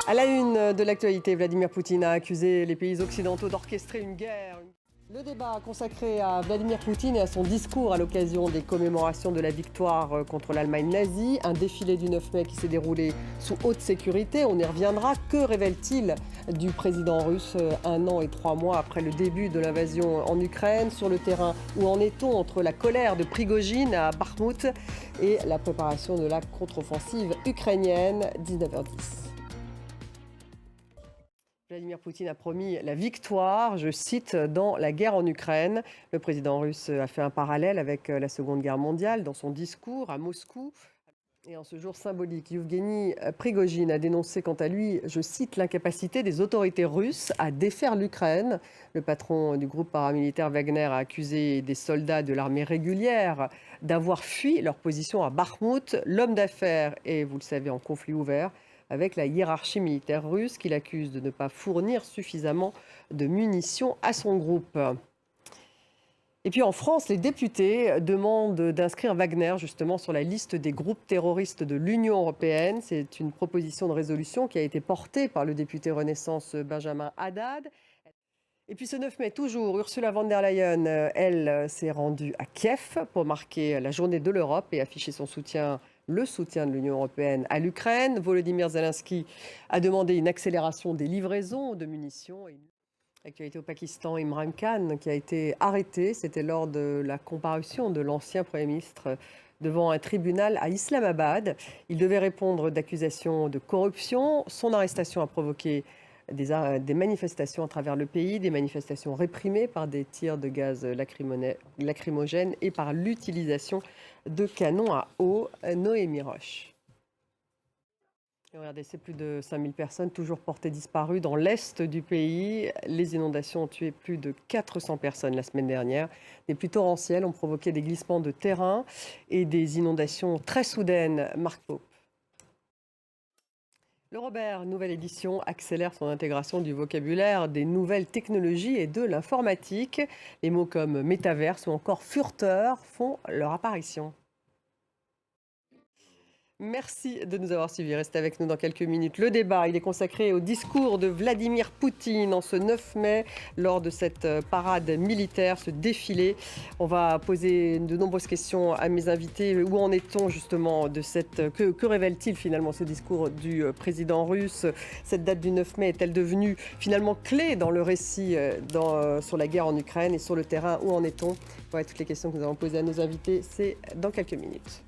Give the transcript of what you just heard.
À la une de l'actualité, Vladimir Poutine a accusé les pays occidentaux d'orchestrer une guerre. Le débat consacré à Vladimir Poutine et à son discours à l'occasion des commémorations de la victoire contre l'Allemagne nazie. Un défilé du 9 mai qui s'est déroulé sous haute sécurité. On y reviendra. Que révèle-t-il du président russe 1 an et 3 mois après le début de l'invasion en Ukraine? Sur le terrain, où en est-on entre la colère de Prigojine à Bakhmout et la préparation de la contre-offensive ukrainienne? 19h10. Vladimir Poutine a promis la victoire, je cite, dans la guerre en Ukraine. Le président russe a fait un parallèle avec la Seconde Guerre mondiale dans son discours à Moscou. Et en ce jour symbolique, Yevgeny Prigojine a dénoncé quant à lui, je cite, l'incapacité des autorités russes à défaire l'Ukraine. Le patron du groupe paramilitaire Wagner a accusé des soldats de l'armée régulière d'avoir fui leur position à Bakhmout. L'homme d'affaires est, vous le savez, en conflit ouvert avec la hiérarchie militaire russe qu'il accuse de ne pas fournir suffisamment de munitions à son groupe. Et puis en France, les députés demandent d'inscrire Wagner justement sur la liste des groupes terroristes de l'Union européenne. C'est une proposition de résolution qui a été portée par le député Renaissance Benjamin Haddad. Et puis ce 9 mai, toujours, Ursula von der Leyen, elle, s'est rendue à Kiev pour marquer la journée de l'Europe et afficher son soutien, le soutien de l'Union européenne à l'Ukraine. Volodymyr Zelensky a demandé une accélération des livraisons de munitions. Actualité au Pakistan, Imran Khan, qui a été arrêté. C'était lors de la comparution de l'ancien Premier ministre devant un tribunal à Islamabad. Il devait répondre d'accusations de corruption. Son arrestation a provoqué des manifestations à travers le pays, des manifestations réprimées par des tirs de gaz lacrymogène et par l'utilisation de canons à eau. Noémie Roche. Au RDC, plus de 5000 personnes toujours portées disparues dans l'est du pays. Les inondations ont tué plus de 400 personnes la semaine dernière. Des pluies torrentielles ont provoqué des glissements de terrain et des inondations très soudaines. Marc Pope. Le Robert, nouvelle édition, accélère son intégration du vocabulaire des nouvelles technologies et de l'informatique. Les mots comme métaverse ou encore furteur font leur apparition. Merci de nous avoir suivis. Restez avec nous dans quelques minutes. Le débat, il est consacré au discours de Vladimir Poutine en ce 9 mai lors de cette parade militaire, ce défilé. On va poser de nombreuses questions à mes invités. Où en est-on justement de cette... Que révèle-t-il finalement ce discours du président russe? Cette date du 9 mai est-elle devenue finalement clé dans le récit sur la guerre en Ukraine et sur le terrain? Où en est-on? Voilà toutes les questions que nous allons poser à nos invités. C'est dans quelques minutes.